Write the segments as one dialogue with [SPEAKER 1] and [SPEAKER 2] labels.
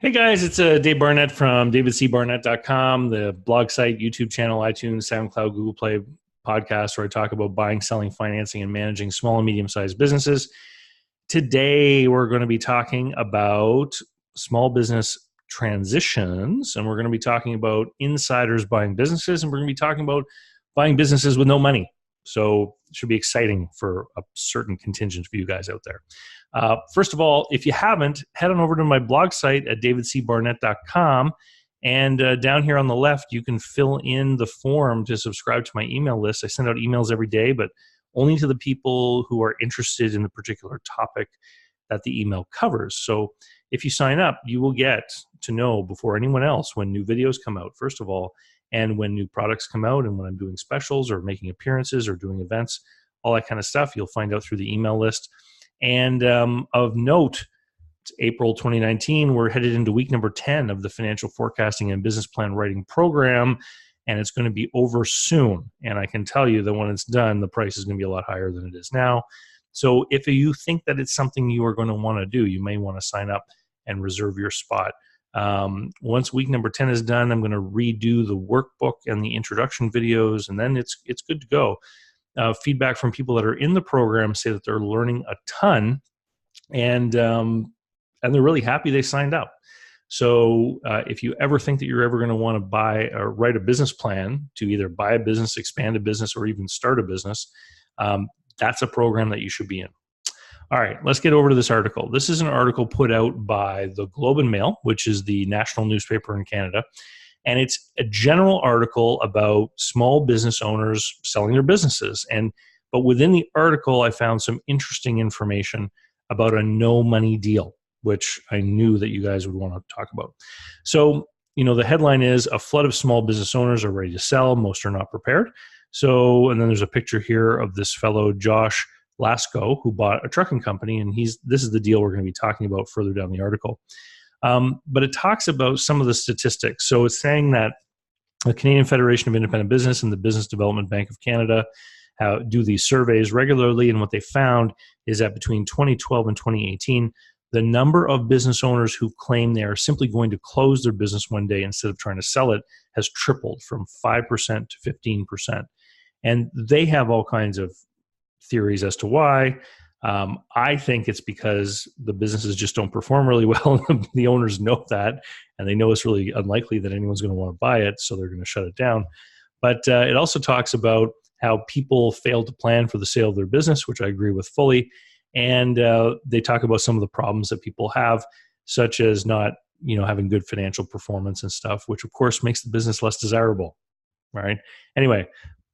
[SPEAKER 1] Hey guys, it's Dave Barnett from davidcbarnett.com, the blog site, YouTube channel, iTunes, SoundCloud, Google Play podcast, where I talk about buying, selling, financing, and managing small and medium-sized businesses. Today, we're going to be talking about small business transitions, and we're going to be talking about insiders buying businesses, and we're going to be talking about buying businesses with no money. So it should be exciting for a certain contingent of you guys out there. First of all, if you haven't, head on over to my blog site at davidcbarnett.com. And down here on the left, you can fill in the form to subscribe to my email list. I send out emails every day, but only to the people who are interested in the particular topic that the email covers. So if you sign up, you will get to know before anyone else when new videos come out, first of all, and when new products come out, and when I'm doing specials or making appearances or doing events, all that kind of stuff, you'll find out through the email list. And of note, it's April 2019, we're headed into week number 10 of the Financial Forecasting and Business Plan Writing Program, and it's going to be over soon. And I can tell you that when it's done, the price is going to be a lot higher than it is now. So if you think that it's something you are going to want to do, you may want to sign up and reserve your spot. Once week number 10 is done, I'm going to redo the workbook and the introduction videos, and then it's good to go. Feedback from people that are in the program say that they're learning a ton, and they're really happy they signed up. So if you ever think that you're ever going to want to buy or write a business plan to either buy a business, expand a business, or even start a business, that's a program that you should be in. All right, let's get over to this article. This is an article put out by the Globe and Mail, which is the national newspaper in Canada. And it's a general article about small business owners selling their businesses. But within the article, I found some interesting information about a no money deal, which I knew that you guys would want to talk about. So, the headline is "A flood of small business owners are ready to sell. Most are not prepared." So, and then there's a picture here of this fellow, Josh Lasco, who bought a trucking company, and this is the deal we're going to be talking about further down the article. But it talks about some of the statistics. So it's saying that the Canadian Federation of Independent Business and the Business Development Bank of Canada do these surveys regularly, and what they found is that between 2012 and 2018, the number of business owners who claim they are simply going to close their business one day instead of trying to sell it has tripled from 5% to 15%. And they have all kinds of theories as to why. I think it's because the businesses just don't perform really well. The owners know that, and they know it's really unlikely that anyone's going to want to buy it, so they're going to shut it down. But it also talks about how people fail to plan for the sale of their business, which I agree with fully. And they talk about some of the problems that people have, such as not, having good financial performance and stuff, which of course makes the business less desirable, right? Anyway,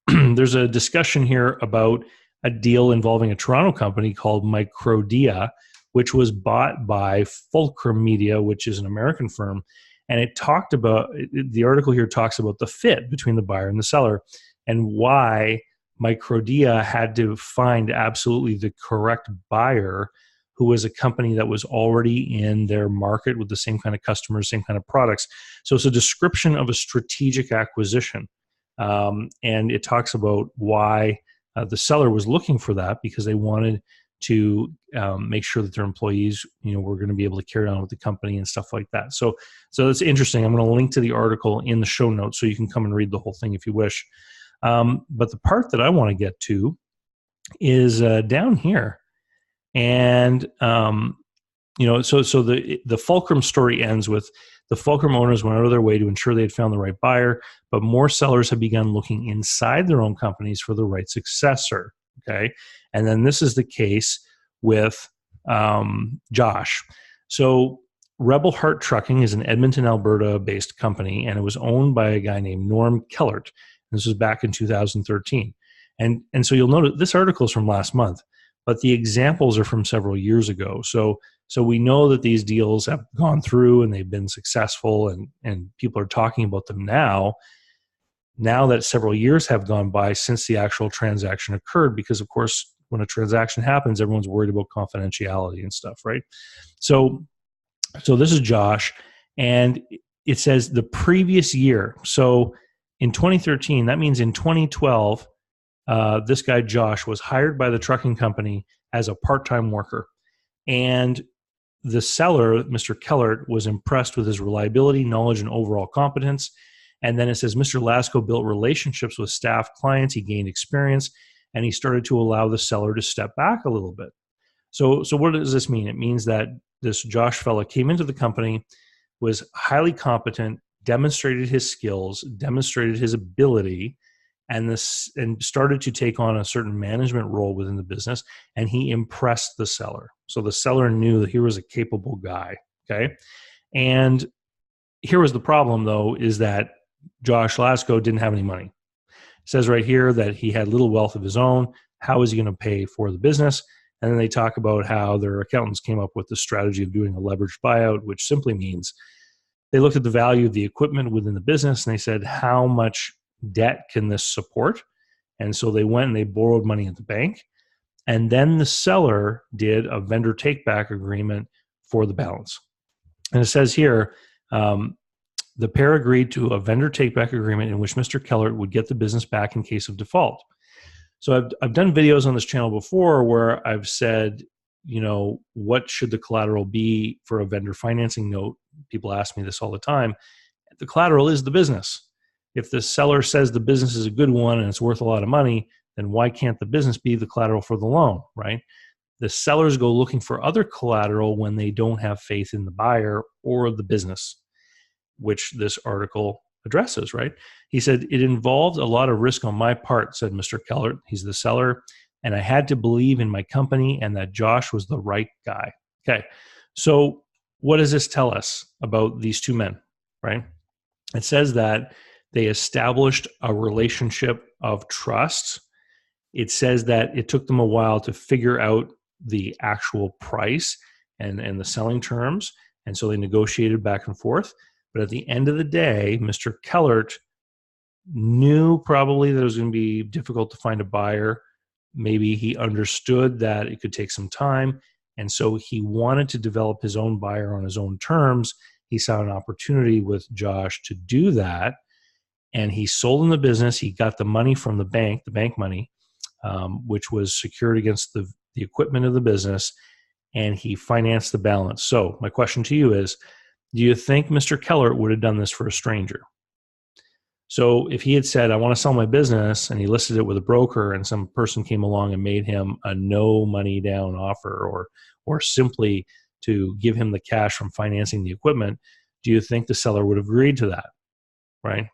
[SPEAKER 1] there's a discussion here about a deal involving a Toronto company called Microdia, which was bought by Fulcrum Media, which is an American firm. And the article here talks about the fit between the buyer and the seller and why Microdia had to find absolutely the correct buyer, who was a company that was already in their market with the same kind of customers, same kind of products. So it's a description of a strategic acquisition. And it talks about why the seller was looking for that, because they wanted to make sure that their employees, were going to be able to carry on with the company and stuff like that. So it's interesting. I'm going to link to the article in the show notes so you can come and read the whole thing if you wish. But the part that I want to get to is down here. And, so the Fulcrum story ends with the Fulcrum owners went out of their way to ensure they had found the right buyer, but more sellers have begun looking inside their own companies for the right successor. Okay. And then this is the case with Josh. So Rebel Heart Trucking is an Edmonton, Alberta based company, and it was owned by a guy named Norm Kellert. This was back in 2013. And so you'll notice this article is from last month, but the examples are from several years ago. So we know that these deals have gone through and they've been successful, and people are talking about them now that several years have gone by since the actual transaction occurred, because of course, when a transaction happens, everyone's worried about confidentiality and stuff, right? So this is Josh, and it says the previous year. So in 2013, that means in 2012, this guy Josh was hired by the trucking company as a part-time worker. And the seller, Mr. Kellert, was impressed with his reliability, knowledge, and overall competence. And then it says, Mr. Lasko built relationships with staff, clients, he gained experience, and he started to allow the seller to step back a little bit. So what does this mean? It means that this Josh fella came into the company, was highly competent, demonstrated his skills, demonstrated his ability, and started to take on a certain management role within the business, and he impressed the seller. So the seller knew that he was a capable guy, okay? And here was the problem, though, is that Josh Lasko didn't have any money. It says right here that he had little wealth of his own. How is he going to pay for the business? And then they talk about how their accountants came up with the strategy of doing a leveraged buyout, which simply means they looked at the value of the equipment within the business and they said, how much debt can this support? And so they went and they borrowed money at the bank. And then the seller did a vendor take-back agreement for the balance. And it says here, the pair agreed to a vendor take-back agreement in which Mr. Kellert would get the business back in case of default. So I've done videos on this channel before where I've said, what should the collateral be for a vendor financing note? People ask me this all the time. The collateral is the business. If the seller says the business is a good one and it's worth a lot of money, then why can't the business be the collateral for the loan, right? The sellers go looking for other collateral when they don't have faith in the buyer or the business, which this article addresses, right? He said, it involved a lot of risk on my part, said Mr. Kellert. He's the seller. And I had to believe in my company and that Josh was the right guy. Okay. So what does this tell us about these two men, right? It says that they established a relationship of trust. It says that it took them a while to figure out the actual price and the selling terms. And so they negotiated back and forth. But at the end of the day, Mr. Kellert knew probably that it was going to be difficult to find a buyer. Maybe he understood that it could take some time. And so he wanted to develop his own buyer on his own terms. He saw an opportunity with Josh to do that. And he sold in the business. He got the money from the bank money, which was secured against the equipment of the business. And he financed the balance. So my question to you is, do you think Mr. Kellert would have done this for a stranger? So if he had said, I want to sell my business, and he listed it with a broker, and some person came along and made him a no money down offer or simply to give him the cash from financing the equipment, do you think the seller would have agreed to that? Right?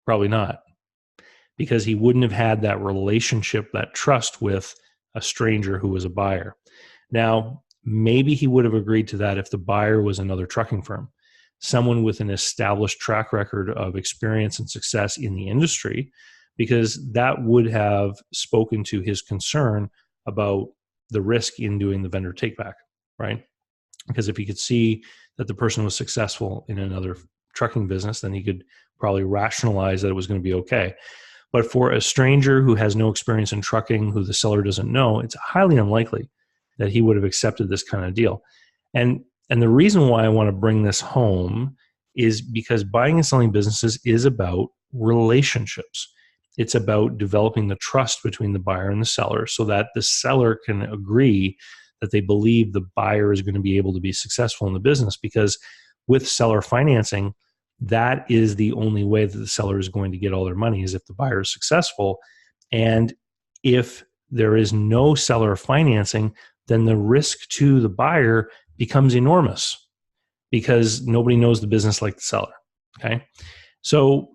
[SPEAKER 1] Probably not, because he wouldn't have had that relationship, that trust with a stranger who was a buyer. Now, maybe he would have agreed to that if the buyer was another trucking firm, someone with an established track record of experience and success in the industry, because that would have spoken to his concern about the risk in doing the vendor takeback, right? Because if he could see that the person was successful in another trucking business, then he could probably rationalize that it was going to be okay. But for a stranger who has no experience in trucking, who the seller doesn't know, it's highly unlikely that he would have accepted this kind of deal. And the reason why I want to bring this home is because buying and selling businesses is about relationships. It's about developing the trust between the buyer and the seller so that the seller can agree that they believe the buyer is going to be able to be successful in the business, because with seller financing, that is the only way that the seller is going to get all their money, is if the buyer is successful. And if there is no seller financing, then the risk to the buyer becomes enormous because nobody knows the business like the seller. Okay. So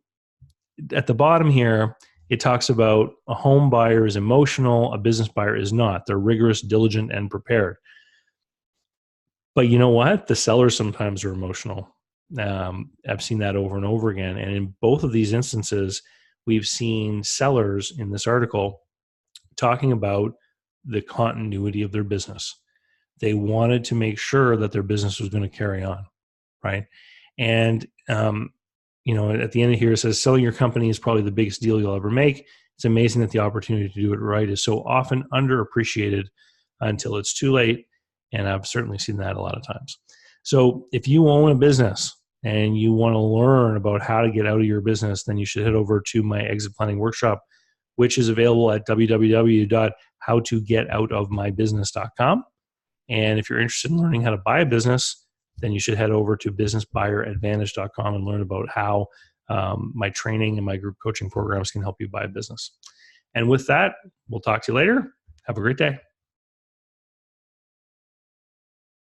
[SPEAKER 1] at the bottom here, it talks about a home buyer is emotional, a business buyer is not. They're rigorous, diligent, and prepared. But you know what? The sellers sometimes are emotional. I've seen that over and over again. And in both of these instances, we've seen sellers in this article talking about the continuity of their business. They wanted to make sure that their business was going to carry on, right? And, at the end of here, it says, selling your company is probably the biggest deal you'll ever make. It's amazing that the opportunity to do it right is so often underappreciated until it's too late. And I've certainly seen that a lot of times. So if you own a business and you want to learn about how to get out of your business, then you should head over to my exit planning workshop, which is available at www.howtogetoutofmybusiness.com. And if you're interested in learning how to buy a business, then you should head over to businessbuyeradvantage.com and learn about how my training and my group coaching programs can help you buy a business. And with that, we'll talk to you later. Have a great day.